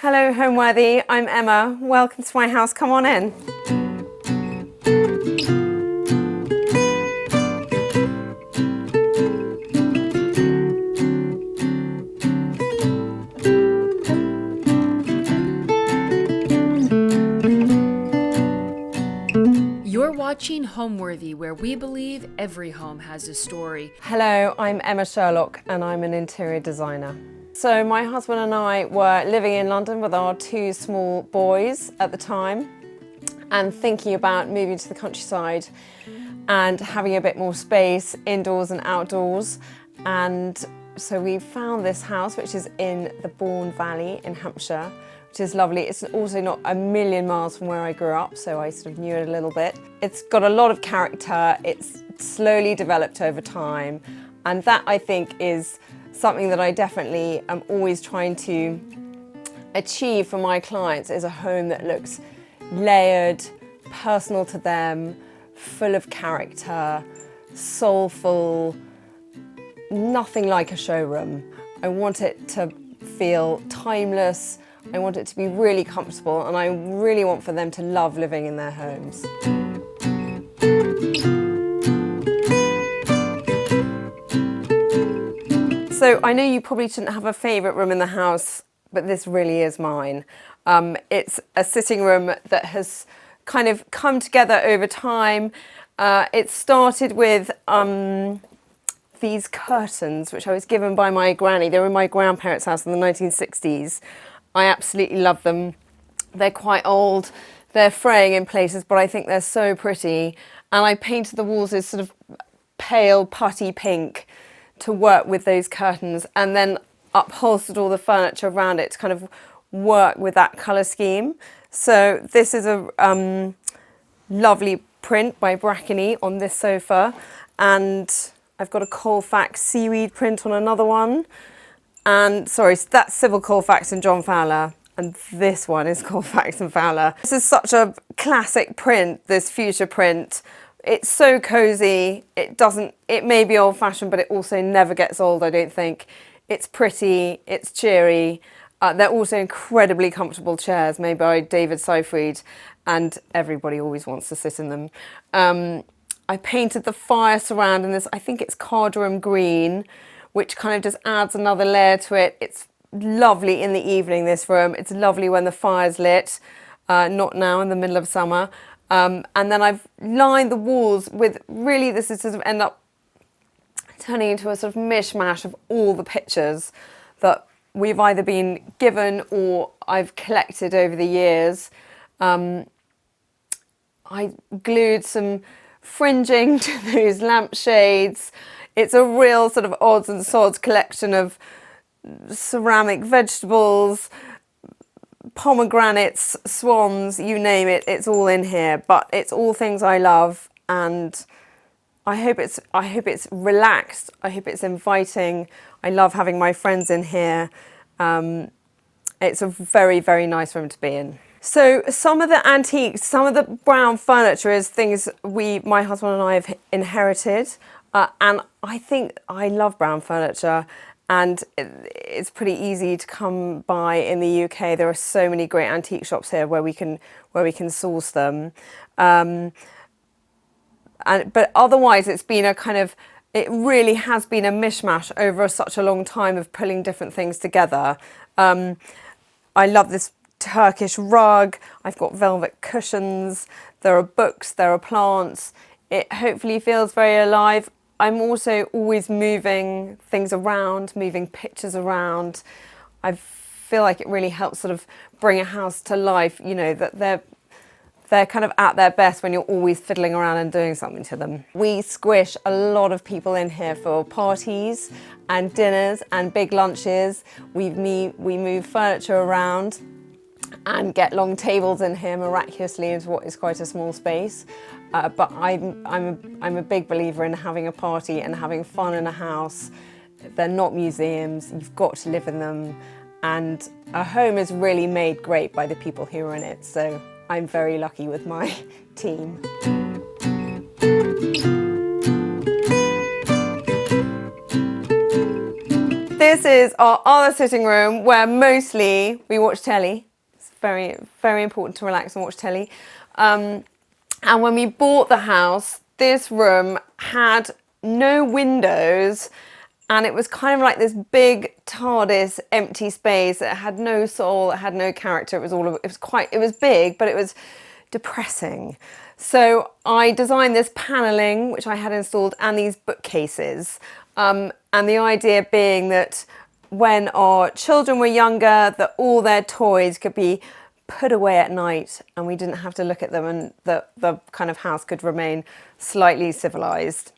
Hello Homeworthy, I'm Emma. Welcome to my house, come on in. You're watching Homeworthy, where we believe every home has a story. Hello, I'm Emma Sherlock and I'm an interior designer. So my husband and I were living in London with our two small boys at the time and thinking about moving to the countryside and having a bit more space indoors and outdoors. And so we found this house, which is in the Bourne Valley in Hampshire, which is lovely. It's also not a million miles from where I grew up, so I sort of knew it a little bit. It's got a lot of character. It's slowly developed over time. And that, I think, is something that I definitely am always trying to achieve for my clients, is a home that looks layered, personal to them, full of character, soulful, nothing like a showroom. I want it to feel timeless. I want it to be really comfortable, and I really want for them to love living in their homes. So I know you probably shouldn't have a favourite room in the house, but this really is mine. It's a sitting room that has kind of come together over time. It started with these curtains, which I was given by my granny. They were in my grandparents' house in the 1960s. I absolutely love them. They're quite old, they're fraying in places, but I think they're so pretty. And I painted the walls as sort of pale putty pink to work with those curtains, and then upholstered all the furniture around it to kind of work with that colour scheme. So this is a lovely print by Brackeny on this sofa, and I've got a Colfax seaweed print on another one. And sorry, that's Sybil Colfax and John Fowler, and this one is Colfax and Fowler. This is such a classic print, this fuchsia print. It's so cozy. It may be old fashioned, but it also never gets old, I don't think. It's pretty, it's cheery. They're also incredibly comfortable chairs made by David Seyfried, and everybody always wants to sit in them. I painted the fire surround in this, I think it's cardamom green, which kind of just adds another layer to it. It's lovely in the evening, this room. It's lovely when the fire's lit, not now in the middle of summer. And then I've lined the walls with, really this is sort of end up turning into a sort of mishmash of all the pictures that we've either been given or I've collected over the years. I glued some fringing to those lampshades. It's a real sort of odds and sods collection of ceramic vegetables, pomegranates, swans, you name it, it's all in here. But it's all things I love, and I hope it's relaxed. I hope it's inviting. I love having my friends in here. It's a very, very nice room to be in. So some of the antiques, some of the brown furniture is things my husband and I have inherited. And I think I love brown furniture, and it's pretty easy to come by in the UK. There are so many great antique shops here where we can source them. But otherwise, it's been it really has been a mishmash over such a long time of pulling different things together. I love this Turkish rug. I've got velvet cushions. There are books. There are plants. It hopefully feels very alive. I'm also always moving things around, moving pictures around. I feel like it really helps sort of bring a house to life, you know, that they're kind of at their best when you're always fiddling around and doing something to them. We squish a lot of people in here for parties and dinners and big lunches. We move furniture around and get long tables in here miraculously into what is quite a small space. But I'm a big believer in having a party and having fun in a house. They're not museums, you've got to live in them. And a home is really made great by the people who are in it. So I'm very lucky with my team. This is our other sitting room where mostly we watch telly. It's very, very important to relax and watch telly. And when we bought the house, this room had no windows, and it was kind of like this big TARDIS empty space. It had no soul, it had no character. It was big, but it was depressing. So I designed this paneling, which I had installed, and these bookcases. And the idea being that when our children were younger, that all their toys could be put away at night and we didn't have to look at them, and the kind of house could remain slightly civilized.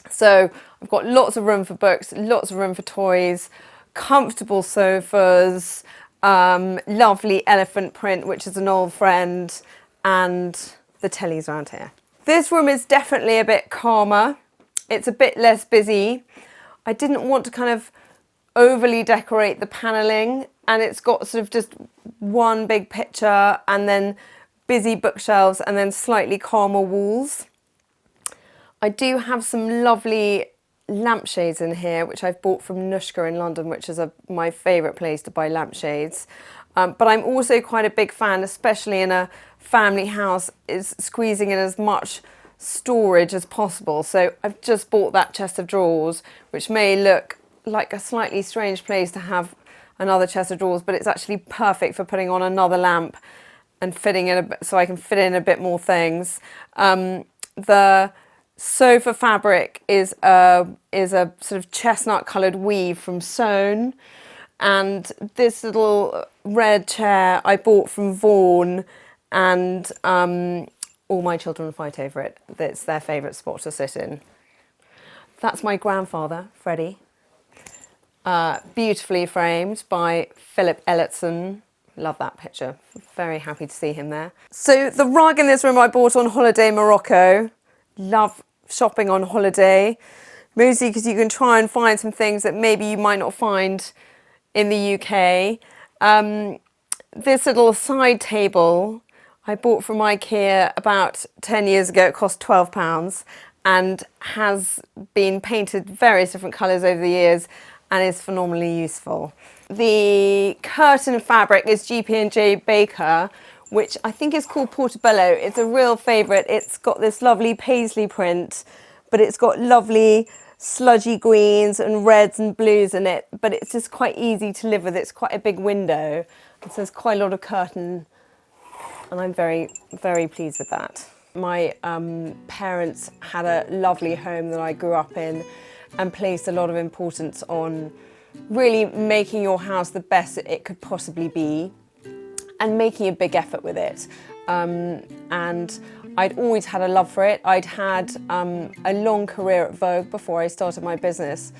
So I've got lots of room for books, lots of room for toys, comfortable sofas, lovely elephant print, which is an old friend, and the telly's around here. This room is definitely a bit calmer. It's a bit less busy. I didn't want to kind of overly decorate the paneling, and it's got sort of just one big picture and then busy bookshelves and then slightly calmer walls. I do have some lovely lampshades in here, which I've bought from Nushka in London, which is my favourite place to buy lampshades. But I'm also quite a big fan, especially in a family house, is squeezing in as much storage as possible. So I've just bought that chest of drawers, which may look like a slightly strange place to have another chest of drawers, but it's actually perfect for putting on another lamp and fitting in so I can fit in a bit more things. The sofa fabric is a sort of chestnut coloured weave from Sewn, and this little red chair I bought from Vaughan, and all my children fight over it. It's their favourite spot to sit in. That's my grandfather, Freddie. Beautifully framed by Philip Elliotson. Love that picture. Very happy to see him there. So the rug in this room I bought on holiday in Morocco. Love shopping on holiday. Mostly because you can try and find some things that maybe you might not find in the UK. This little side table I bought from IKEA about 10 years ago. It cost £12 and has been painted various different colours over the years and is phenomenally useful. The curtain fabric is GP&J Baker, which I think is called Portobello. It's a real favourite. It's got this lovely paisley print, but it's got lovely sludgy greens and reds and blues in it, but it's just quite easy to live with. It's quite a big window, and so there's quite a lot of curtain, and I'm very, very pleased with that. My parents had a lovely home that I grew up in and placed a lot of importance on really making your house the best that it could possibly be and making a big effort with it. And I'd always had a love for it. I'd had a long career at Vogue before I started my business,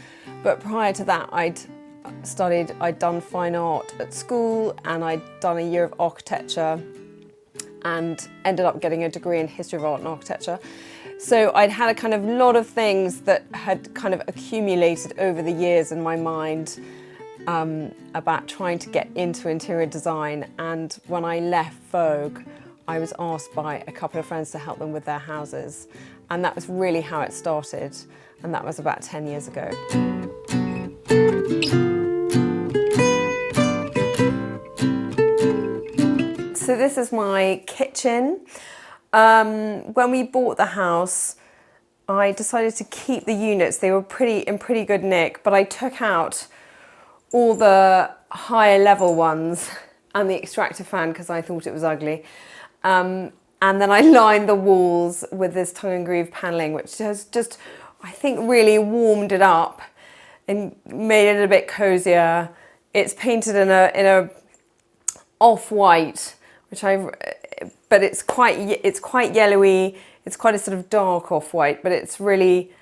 but prior to that I'd done fine art at school, and I'd done a year of architecture and ended up getting a degree in history of art and architecture. So I'd had a kind of lot of things that had kind of accumulated over the years in my mind about trying to get into interior design. And when I left Vogue, I was asked by a couple of friends to help them with their houses. And that was really how it started. And that was about 10 years ago. So this is my kitchen. When we bought the house, I decided to keep the units. They were in pretty good nick, but I took out all the higher level ones and the extractor fan because I thought it was ugly. And then I lined the walls with this tongue and groove paneling, which has just, I think, really warmed it up and made it a bit cozier. It's painted in a off-white, but it's quite yellowy. It's quite a sort of dark off-white, but it's really,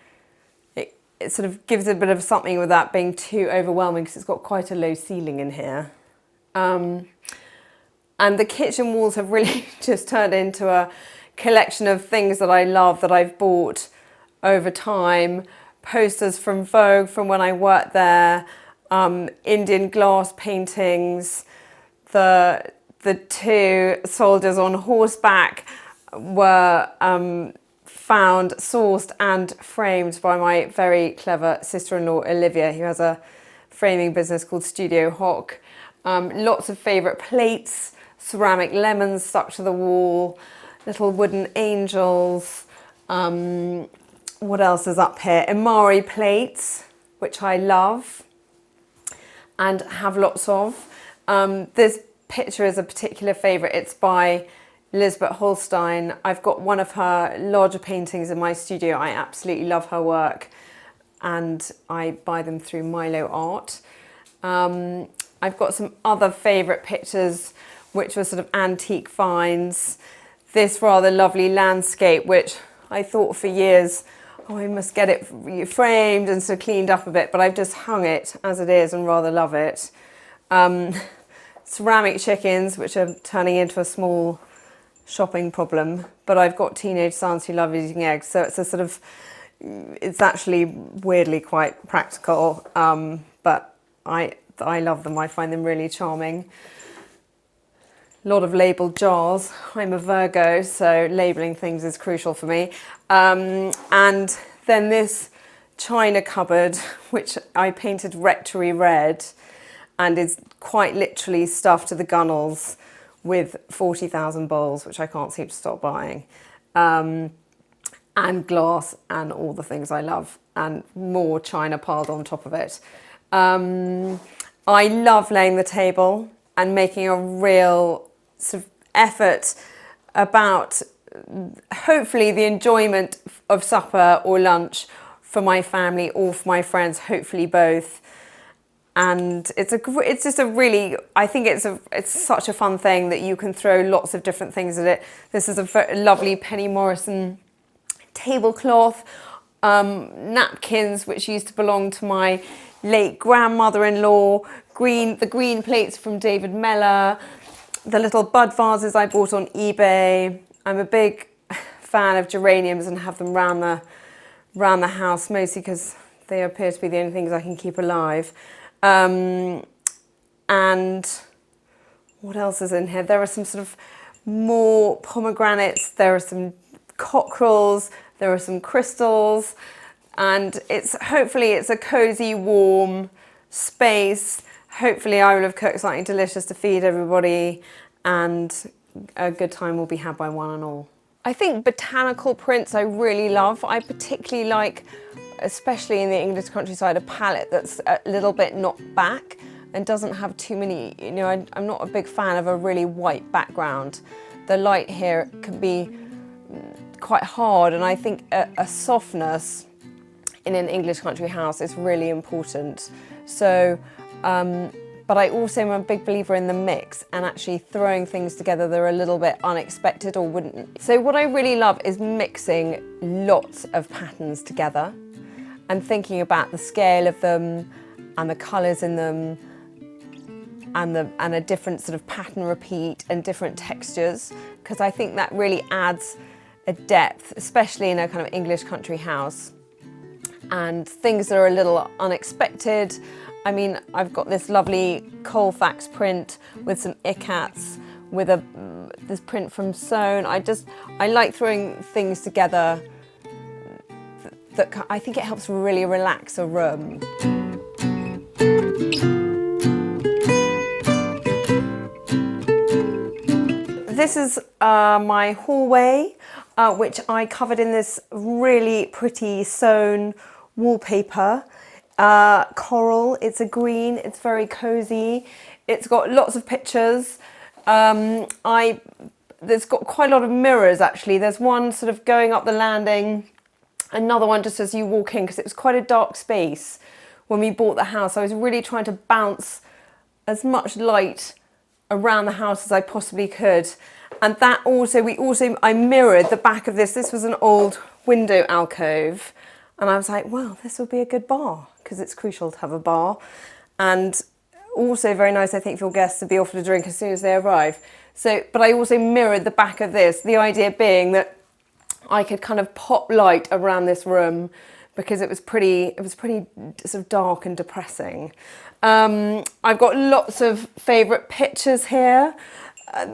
it sort of gives a bit of something without being too overwhelming because it's got quite a low ceiling in here. And the kitchen walls have really just turned into a collection of things that I love that I've bought over time. Posters from Vogue from when I worked there, Indian glass paintings. The two soldiers on horseback were found, sourced and framed by my very clever sister-in-law Olivia, who has a framing business called Studio Hock. Lots of favourite plates, ceramic lemons stuck to the wall, little wooden angels. What else is up here? Imari plates, which I love and have lots of. This picture is a particular favourite. It's by Lisbeth Holstein. I've got one of her larger paintings in my studio. I absolutely love her work and I buy them through Milo Art. I've got some other favourite pictures which were sort of antique finds. This rather lovely landscape which I thought for years, oh, I must get it framed and so cleaned up a bit, but I've just hung it as it is and rather love it. Ceramic chickens which are turning into a small shopping problem, but I've got teenage sons who love eating eggs, so it's a sort of, it's actually weirdly quite practical, but I love them. I find them really charming. A lot of labelled jars. I'm a Virgo, so labelling things is crucial for me. And then this china cupboard, which I painted rectory red and is quite literally stuffed to the gunnels with 40,000 bowls, which I can't seem to stop buying, and glass and all the things I love, and more china piled on top of it. I love laying the table and making a real sort of effort about hopefully the enjoyment of supper or lunch for my family or for my friends, hopefully both. And it's just a really, I think it's such a fun thing that you can throw lots of different things at it. This is a very lovely Penny Morrison tablecloth, napkins which used to belong to my late grandmother-in-law, the green plates from David Mellor, the little bud vases I bought on eBay. I'm a big fan of geraniums and have them round the house, mostly because they appear to be the only things I can keep alive. And what else is in here? There are some sort of more pomegranates, there are some cockerels, there are some crystals, and hopefully it's a cosy, warm space. Hopefully I will have cooked something delicious to feed everybody and a good time will be had by one and all. I think botanical prints I really love. I particularly like, especially in the English countryside, a palette that's a little bit knocked back and doesn't have too many, I'm not a big fan of a really white background. The light here can be quite hard, and I think a softness in an English country house is really important. So, but I also am a big believer in the mix and actually throwing things together that are a little bit unexpected or wouldn't. So what I really love is mixing lots of patterns together and thinking about the scale of them and the colours in them and a different sort of pattern repeat and different textures, because I think that really adds a depth, especially in a kind of English country house. And things that are a little unexpected. I mean, I've got this lovely Colfax print with some icats, with this print from Sewn. I like throwing things together that I think it helps really relax a room. This is my hallway, which I covered in this really pretty sewn wallpaper. Coral, it's a green, it's very cozy. It's got lots of pictures. There's got quite a lot of mirrors actually. There's one sort of going up the landing, another one just as you walk in, because it was quite a dark space when we bought the house. I was really trying to bounce as much light around the house as I possibly could. And that also, I mirrored the back of this. This was an old window alcove. And I was like, well, this will be a good bar, because it's crucial to have a bar. And also very nice, I think, for your guests to be offered a drink as soon as they arrive. So, but I also mirrored the back of this, the idea being that I could kind of pop light around this room because it was pretty sort of dark and depressing. I've got lots of favourite pictures here.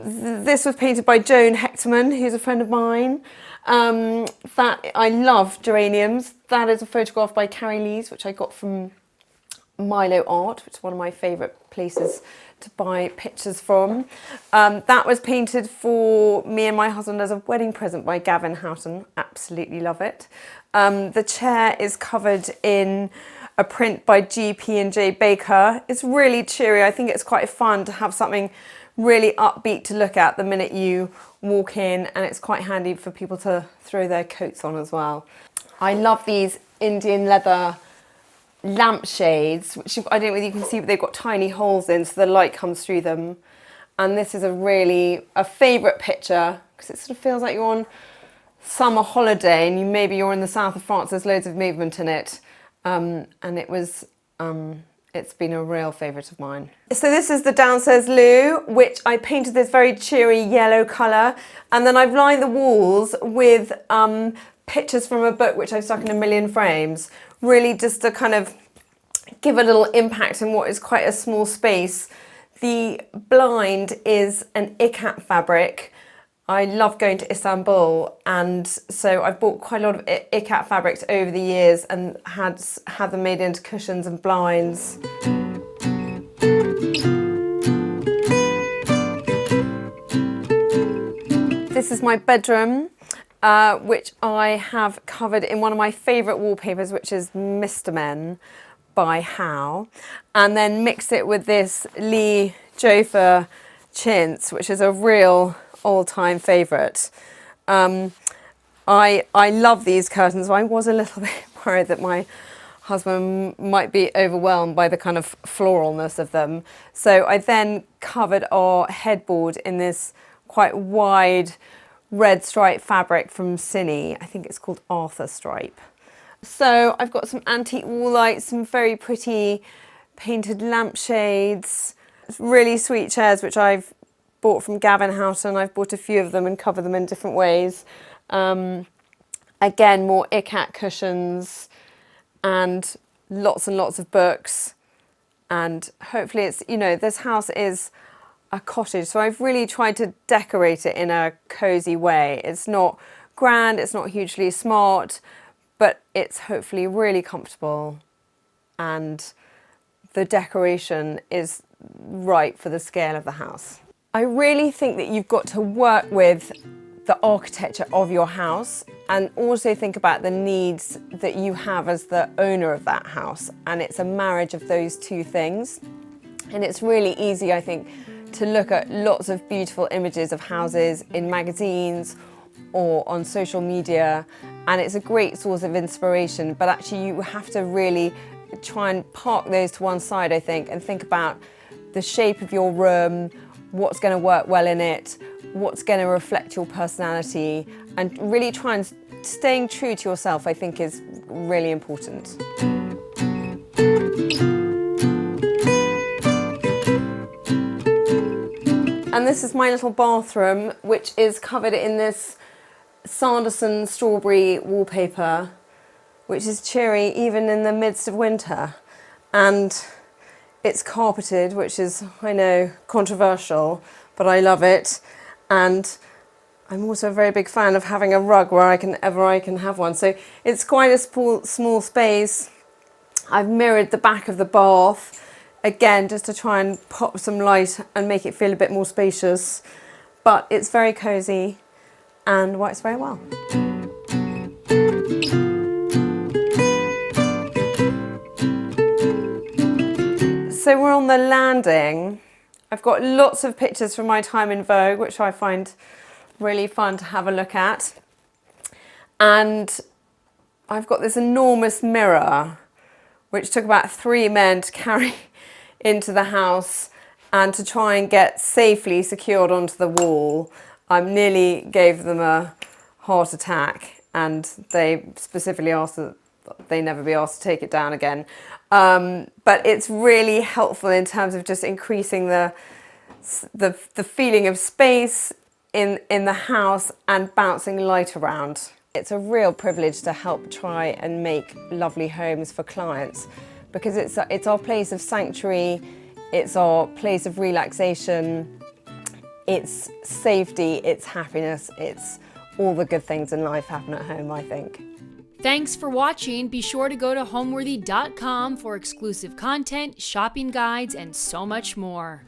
This was painted by Joan Hectorman, who's a friend of mine. That I love geraniums. That is a photograph by Carrie Lees, which I got from Milo Art, which is one of my favourite places to buy pictures from. That was painted for me and my husband as a wedding present by Gavin Houghton. Absolutely love it. The chair is covered in a print by G.P.&J Baker. It's really cheery. I think it's quite fun to have something really upbeat to look at the minute you walk in, and it's quite handy for people to throw their coats on as well. I love these Indian leather lampshades, which I don't know whether you can see, but they've got tiny holes in so the light comes through them. And this is a favourite picture because it sort of feels like you're on summer holiday and maybe you're in the south of France. There's loads of movement in it, and it's been a real favourite of mine. So this is the downstairs loo, which I painted this very cheery yellow colour, and then I've lined the walls with pictures from a book which I've stuck in a million frames, really just to kind of give a little impact in what is quite a small space. The blind is an ikat fabric. I love going to Istanbul, and so I've bought quite a lot of ikat fabrics over the years and had them made into cushions and blinds. This is my bedroom, which I have covered in one of my favourite wallpapers, which is Mr. Men by Howe, and then mixed it with this Lee Jofa chintz, which is a real all-time favourite. I love these curtains. I was a little bit worried that my husband might be overwhelmed by the kind of floralness of them. So I then covered our headboard in this quite wide red stripe fabric from Cine. I think it's called Arthur stripe. So I've got some antique wall lights, some very pretty painted lampshades, really sweet chairs which I've bought from Gavin Houghton. I've bought a few of them and covered them in different ways. Again, more ikat cushions and lots of books. And hopefully it's, this house is a cottage, so I've really tried to decorate it in a cosy way. It's not grand, it's not hugely smart, but it's hopefully really comfortable, and the decoration is right for the scale of the house. I really think that you've got to work with the architecture of your house and also think about the needs that you have as the owner of that house, and it's a marriage of those two things. And it's really easy, I think, to look at lots of beautiful images of houses in magazines or on social media, and it's a great source of inspiration, but actually you have to really try and park those to one side, I think, and think about the shape of your room, what's going to work well in it, what's going to reflect your personality, and really try and staying true to yourself, I think, is really important. And this is my little bathroom, which is covered in this Sanderson strawberry wallpaper, which is cheery even in the midst of winter. And it's carpeted, which is, I know, controversial, but I love it. And I'm also a very big fan of having a rug wherever I can have one. So it's quite a small space. I've mirrored the back of the bath, again, just to try and pop some light and make it feel a bit more spacious. But it's very cosy and works very well. So we're on the landing. I've got lots of pictures from my time in Vogue, which I find really fun to have a look at. And I've got this enormous mirror, which took about 3 men to carry into the house and to try and get safely secured onto the wall. I nearly gave them a heart attack, and they specifically asked that they never be asked to take it down again. But it's really helpful in terms of just increasing the feeling of space in the house and bouncing light around. It's a real privilege to help try and make lovely homes for clients, because it's our place of sanctuary, it's our place of relaxation, it's safety, it's happiness, it's all the good things in life happen at home, I think. Thanks for watching. Be sure to go to homeworthy.com for exclusive content, shopping guides, and so much more.